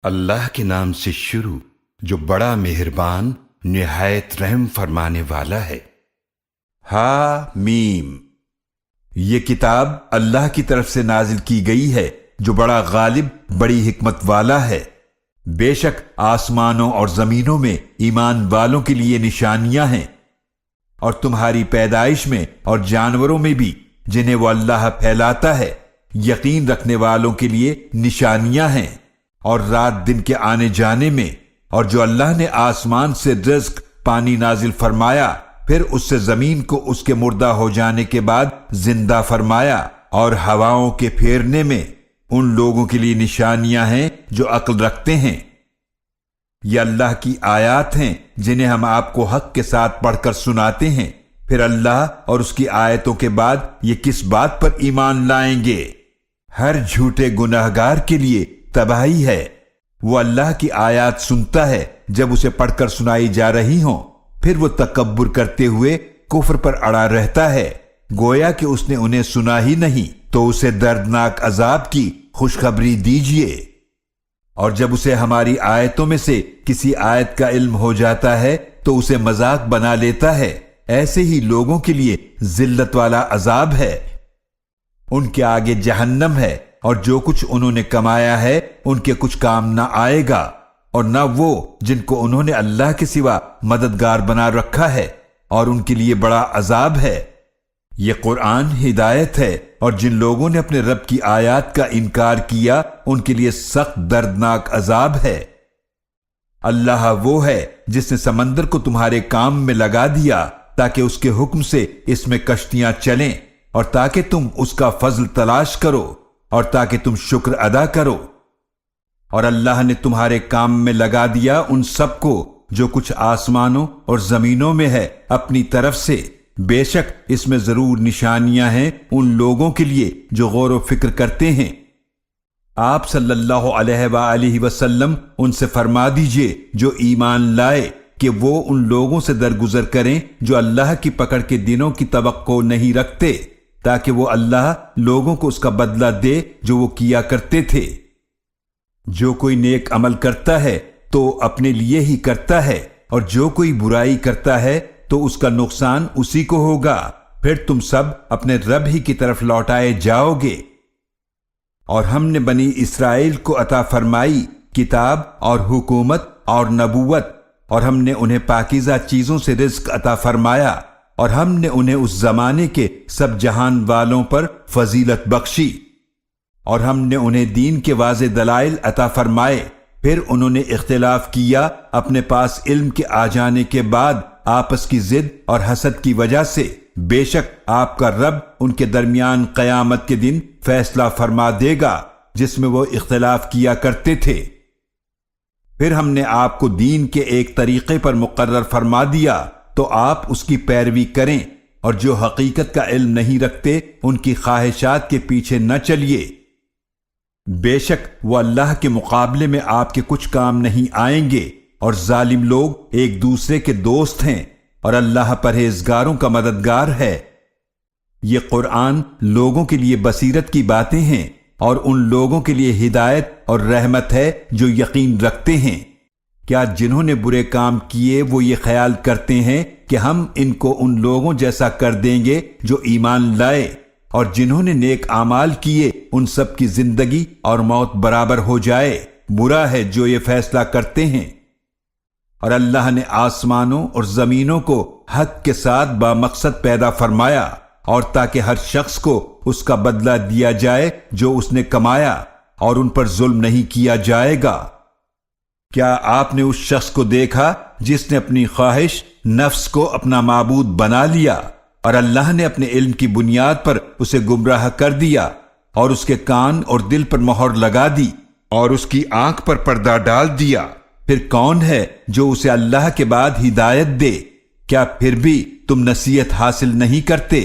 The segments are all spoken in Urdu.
اللہ کے نام سے شروع جو بڑا مہربان نہایت رحم فرمانے والا ہے۔ ہا میم، یہ کتاب اللہ کی طرف سے نازل کی گئی ہے جو بڑا غالب بڑی حکمت والا ہے۔ بے شک آسمانوں اور زمینوں میں ایمان والوں کے لیے نشانیاں ہیں، اور تمہاری پیدائش میں اور جانوروں میں بھی جنہیں وہ اللہ پھیلاتا ہے یقین رکھنے والوں کے لیے نشانیاں ہیں، اور رات دن کے آنے جانے میں، اور جو اللہ نے آسمان سے رزق پانی نازل فرمایا پھر اس سے زمین کو اس کے مردہ ہو جانے کے بعد زندہ فرمایا، اور ہواؤں کے پھیرنے میں ان لوگوں کے لیے نشانیاں ہیں جو عقل رکھتے ہیں۔ یہ اللہ کی آیات ہیں جنہیں ہم آپ کو حق کے ساتھ پڑھ کر سناتے ہیں، پھر اللہ اور اس کی آیتوں کے بعد یہ کس بات پر ایمان لائیں گے؟ ہر جھوٹے گناہگار کے لیے تباہی ہے۔ وہ اللہ کی آیات سنتا ہے جب اسے پڑھ کر سنائی جا رہی ہوں، پھر وہ تکبر کرتے ہوئے کفر پر اڑا رہتا ہے، گویا کہ اس نے انہیں سنا ہی نہیں، تو اسے دردناک عذاب کی خوشخبری دیجیے۔ اور جب اسے ہماری آیتوں میں سے کسی آیت کا علم ہو جاتا ہے تو اسے مذاق بنا لیتا ہے، ایسے ہی لوگوں کے لیے ذلت والا عذاب ہے۔ ان کے آگے جہنم ہے، اور جو کچھ انہوں نے کمایا ہے ان کے کچھ کام نہ آئے گا، اور نہ وہ جن کو انہوں نے اللہ کے سوا مددگار بنا رکھا ہے، اور ان کے لیے بڑا عذاب ہے۔ یہ قرآن ہدایت ہے، اور جن لوگوں نے اپنے رب کی آیات کا انکار کیا ان کے لیے سخت دردناک عذاب ہے۔ اللہ وہ ہے جس نے سمندر کو تمہارے کام میں لگا دیا تاکہ اس کے حکم سے اس میں کشتیاں چلیں، اور تاکہ تم اس کا فضل تلاش کرو، اور تاکہ تم شکر ادا کرو۔ اور اللہ نے تمہارے کام میں لگا دیا ان سب کو جو کچھ آسمانوں اور زمینوں میں ہے اپنی طرف سے، بے شک اس میں ضرور نشانیاں ہیں ان لوگوں کے لیے جو غور و فکر کرتے ہیں۔ آپ صلی اللہ علیہ وآلہ وسلم ان سے فرما دیجئے جو ایمان لائے کہ وہ ان لوگوں سے درگزر کریں جو اللہ کی پکڑ کے دنوں کی توقع نہیں رکھتے، تاکہ وہ اللہ لوگوں کو اس کا بدلہ دے جو وہ کیا کرتے تھے۔ جو کوئی نیک عمل کرتا ہے تو اپنے لیے ہی کرتا ہے، اور جو کوئی برائی کرتا ہے تو اس کا نقصان اسی کو ہوگا، پھر تم سب اپنے رب ہی کی طرف لوٹائے جاؤ گے۔ اور ہم نے بنی اسرائیل کو عطا فرمائی کتاب اور حکومت اور نبوت، اور ہم نے انہیں پاکیزہ چیزوں سے رزق عطا فرمایا، اور ہم نے انہیں اس زمانے کے سب جہان والوں پر فضیلت بخشی، اور ہم نے انہیں دین کے واضح دلائل عطا فرمائے، پھر انہوں نے اختلاف کیا اپنے پاس علم کے آ جانے کے بعد آپس کی ضد اور حسد کی وجہ سے، بے شک آپ کا رب ان کے درمیان قیامت کے دن فیصلہ فرما دے گا جس میں وہ اختلاف کیا کرتے تھے۔ پھر ہم نے آپ کو دین کے ایک طریقے پر مقرر فرما دیا تو آپ اس کی پیروی کریں، اور جو حقیقت کا علم نہیں رکھتے ان کی خواہشات کے پیچھے نہ چلیے۔ بے شک وہ اللہ کے مقابلے میں آپ کے کچھ کام نہیں آئیں گے، اور ظالم لوگ ایک دوسرے کے دوست ہیں، اور اللہ پرہیزگاروں کا مددگار ہے۔ یہ قرآن لوگوں کے لیے بصیرت کی باتیں ہیں، اور ان لوگوں کے لیے ہدایت اور رحمت ہے جو یقین رکھتے ہیں۔ کیا جنہوں نے برے کام کیے وہ یہ خیال کرتے ہیں کہ ہم ان کو ان لوگوں جیسا کر دیں گے جو ایمان لائے، اور جنہوں نے نیک اعمال کیے ان سب کی زندگی اور موت برابر ہو جائے؟ برا ہے جو یہ فیصلہ کرتے ہیں۔ اور اللہ نے آسمانوں اور زمینوں کو حق کے ساتھ بامقصد پیدا فرمایا، اور تاکہ ہر شخص کو اس کا بدلہ دیا جائے جو اس نے کمایا، اور ان پر ظلم نہیں کیا جائے گا۔ کیا آپ نے اس شخص کو دیکھا جس نے اپنی خواہش نفس کو اپنا معبود بنا لیا، اور اللہ نے اپنے علم کی بنیاد پر اسے گمراہ کر دیا، اور اس کے کان اور دل پر مہر لگا دی، اور اس کی آنکھ پر پردہ ڈال دیا؟ پھر کون ہے جو اسے اللہ کے بعد ہدایت دے؟ کیا پھر بھی تم نصیحت حاصل نہیں کرتے؟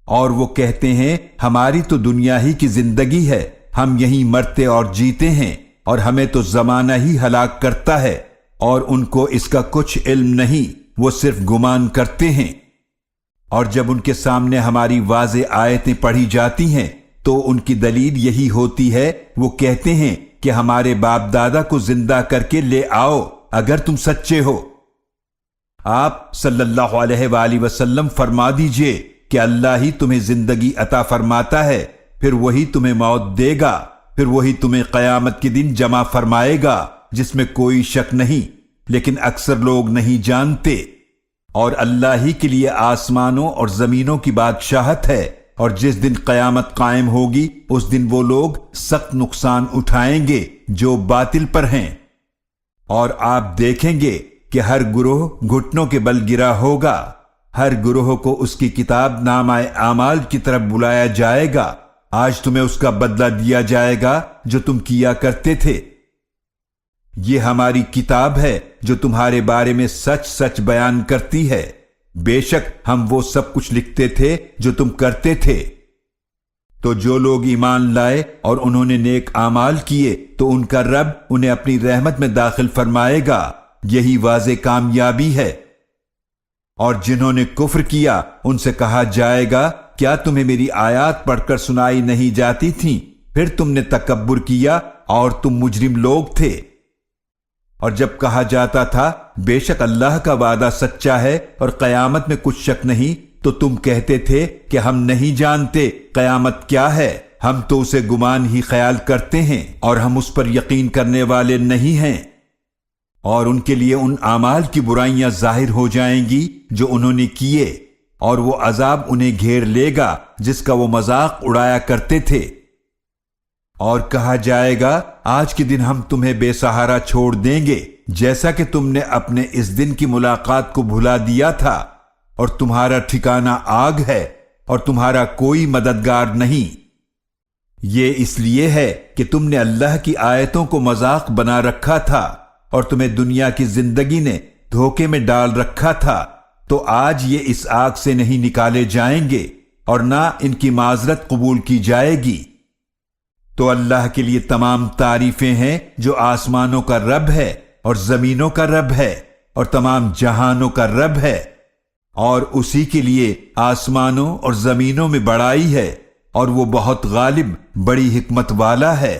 اور وہ کہتے ہیں ہماری تو دنیا ہی کی زندگی ہے، ہم یہیں مرتے اور جیتے ہیں، اور ہمیں تو زمانہ ہی ہلاک کرتا ہے، اور ان کو اس کا کچھ علم نہیں، وہ صرف گمان کرتے ہیں۔ اور جب ان کے سامنے ہماری واضح آیتیں پڑھی جاتی ہیں تو ان کی دلیل یہی ہوتی ہے، وہ کہتے ہیں کہ ہمارے باپ دادا کو زندہ کر کے لے آؤ اگر تم سچے ہو۔ آپ صلی اللہ علیہ وآلہ وسلم فرما دیجئے کہ اللہ ہی تمہیں زندگی عطا فرماتا ہے، پھر وہی تمہیں موت دے گا، پھر وہی تمہیں قیامت کے دن جمع فرمائے گا، جس میں کوئی شک نہیں، لیکن اکثر لوگ نہیں جانتے۔ اور اللہ ہی کے لیے آسمانوں اور زمینوں کی بادشاہت ہے، اور جس دن قیامت قائم ہوگی اس دن وہ لوگ سخت نقصان اٹھائیں گے جو باطل پر ہیں۔ اور آپ دیکھیں گے کہ ہر گروہ گھٹنوں کے بل گرا ہوگا، ہر گروہ کو اس کی کتاب نامہ اعمال کی طرف بلایا جائے گا، آج تمہیں اس کا بدلہ دیا جائے گا جو تم کیا کرتے تھے۔ یہ ہماری کتاب ہے جو تمہارے بارے میں سچ سچ بیان کرتی ہے، بے شک ہم وہ سب کچھ لکھتے تھے جو تم کرتے تھے۔ تو جو لوگ ایمان لائے اور انہوں نے نیک اعمال کیے تو ان کا رب انہیں اپنی رحمت میں داخل فرمائے گا، یہی واضح کامیابی ہے۔ اور جنہوں نے کفر کیا ان سے کہا جائے گا کیا تمہیں میری آیات پڑھ کر سنائی نہیں جاتی تھیں؟ پھر تم نے تکبر کیا اور تم مجرم لوگ تھے۔ اور جب کہا جاتا تھا بے شک اللہ کا وعدہ سچا ہے اور قیامت میں کچھ شک نہیں، تو تم کہتے تھے کہ ہم نہیں جانتے قیامت کیا ہے، ہم تو اسے گمان ہی خیال کرتے ہیں اور ہم اس پر یقین کرنے والے نہیں ہیں۔ اور ان کے لیے ان اعمال کی برائیاں ظاہر ہو جائیں گی جو انہوں نے کیے، اور وہ عذاب انہیں گھیر لے گا جس کا وہ مذاق اڑایا کرتے تھے۔ اور کہا جائے گا آج کے دن ہم تمہیں بے سہارا چھوڑ دیں گے، جیسا کہ تم نے اپنے اس دن کی ملاقات کو بھلا دیا تھا، اور تمہارا ٹھکانہ آگ ہے اور تمہارا کوئی مددگار نہیں۔ یہ اس لیے ہے کہ تم نے اللہ کی آیتوں کو مذاق بنا رکھا تھا اور تمہیں دنیا کی زندگی نے دھوکے میں ڈال رکھا تھا، تو آج یہ اس آگ سے نہیں نکالے جائیں گے اور نہ ان کی معذرت قبول کی جائے گی۔ تو اللہ کے لیے تمام تعریفیں ہیں جو آسمانوں کا رب ہے اور زمینوں کا رب ہے اور تمام جہانوں کا رب ہے، اور اسی کے لیے آسمانوں اور زمینوں میں بڑائی ہے، اور وہ بہت غالب بڑی حکمت والا ہے۔